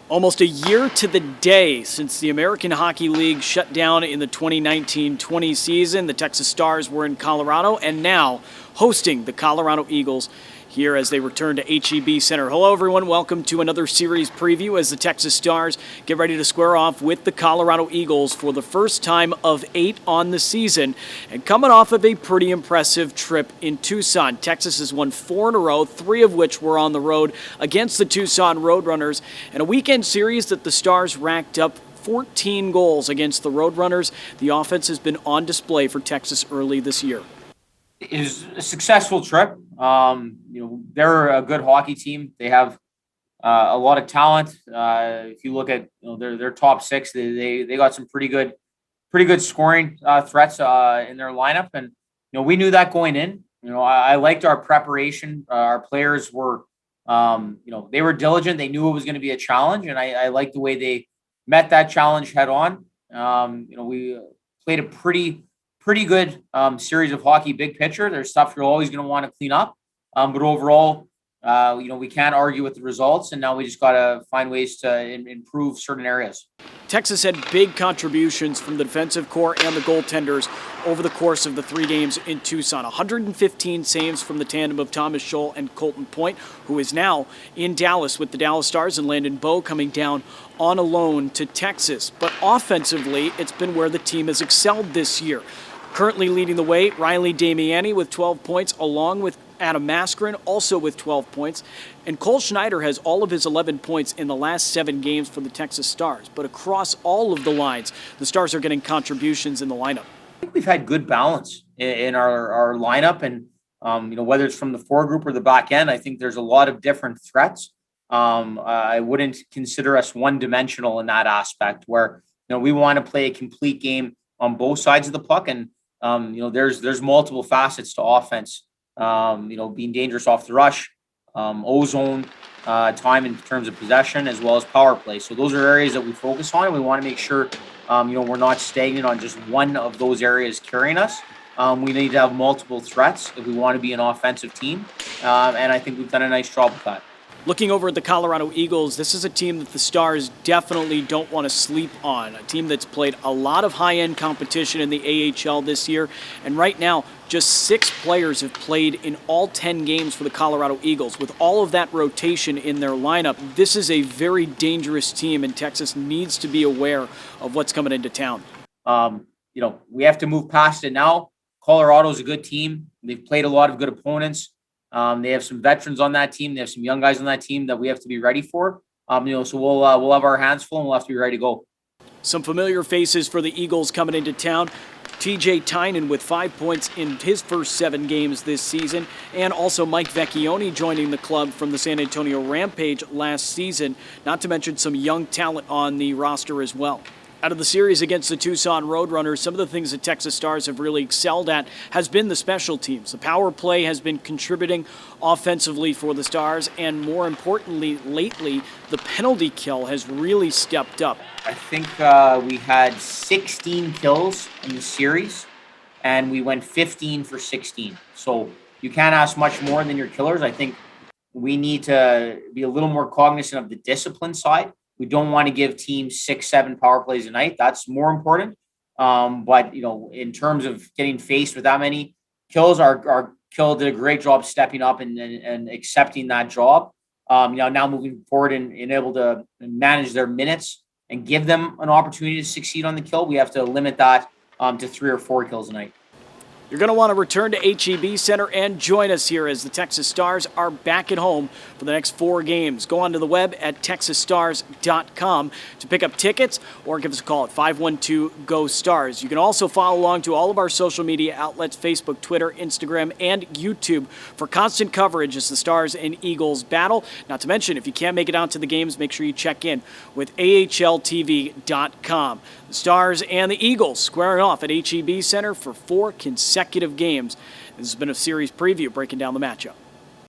Almost a year to the day since the American Hockey League shut down in the 2019-20 season, the Texas Stars were in Colorado and now hosting the Colorado Eagles here as they return to H-E-B Center. Hello, everyone. Welcome to another series preview as the Texas Stars get ready to square off with the Colorado Eagles for the first time of 8 on the season. And coming off of a pretty impressive trip in Tucson, Texas has won 4 in a row, 3 of which were on the road against the Tucson Roadrunners, and a weekend series that the Stars racked up 14 goals against the Roadrunners. The offense has been on display for Texas early this year. It was a successful trip. They're a good hockey team. They have a lot of talent. If you look at their top 6, they got some pretty good scoring threats in their lineup, and we knew that going in. I liked our preparation. Our players were they were diligent. They knew it was going to be a challenge, and I liked the way they met that challenge head on. We played a pretty good series of hockey, big picture. There's stuff you're always going to want to clean up. But overall, we can't argue with the results, and now we just got to find ways to improve certain areas. Texas had big contributions from the defensive core and the goaltenders over the course of the 3 games in Tucson. 115 saves from the tandem of Thomas Scholl and Colton Point, who is now in Dallas with the Dallas Stars, and Landon Bow coming down on a loan to Texas. But offensively, it's been where the team has excelled this year. Currently leading the way, Riley Damiani with 12 points, along with Adam Maskrin, also with 12 points. And Cole Schneider has all of his 11 points in the last 7 games for the Texas Stars. But across all of the lines, the Stars are getting contributions in the lineup. I think we've had good balance in our lineup, and whether it's from the foregroup or the back end, I think there's a lot of different threats. I wouldn't consider us one-dimensional in that aspect, where we want to play a complete game on both sides of the puck, and there's multiple facets to offense. Being dangerous off the rush, ozone time in terms of possession, as well as power play. So those are areas that we focus on, and we want to make sure we're not stagnant on just one of those areas carrying us. We need to have multiple threats if we want to be an offensive team, and I think we've done a nice job with that. Looking over at the Colorado Eagles, this is a team that the Stars definitely don't want to sleep on. A team that's played a lot of high-end competition in the AHL this year. And right now, just 6 players have played in all 10 games for the Colorado Eagles. With all of that rotation in their lineup, this is a very dangerous team, and Texas needs to be aware of what's coming into town. We have to move past it now. Colorado's a good team. They've played a lot of good opponents. They have some veterans on that team. They have some young guys on that team that we have to be ready for. So we'll have our hands full, and we'll have to be ready to go. Some familiar faces for the Eagles coming into town. TJ Tynan with 5 points in his first 7 games this season, and also Mike Vecchione joining the club from the San Antonio Rampage last season, not to mention some young talent on the roster as well. Out of the series against the Tucson Roadrunners, some of the things the Texas Stars have really excelled at has been the special teams. The power play has been contributing offensively for the Stars, and more importantly, lately, the penalty kill has really stepped up. I think we had 16 kills in the series, and we went 15 for 16. So you can't ask much more than your killers. I think we need to be a little more cognizant of the discipline side. We don't want to give teams 6-7 power plays a night. That's more important. But in terms of getting faced with that many kills, our kill did a great job stepping up and accepting that job. Now moving forward and able to manage their minutes and give them an opportunity to succeed on the kill, we have to limit that to 3 or 4 kills a night. You're going to want to return to H-E-B Center and join us here as the Texas Stars are back at home for the next 4 games. Go onto the web at texasstars.com to pick up tickets or give us a call at 512-GO-STARS. You can also follow along to all of our social media outlets, Facebook, Twitter, Instagram, and YouTube for constant coverage as the Stars and Eagles battle. Not to mention, if you can't make it out to the games, make sure you check in with AHLTV.com. The Stars and the Eagles squaring off at H-E-B Center for 4 consecutive games. This has been a series preview breaking down the matchup.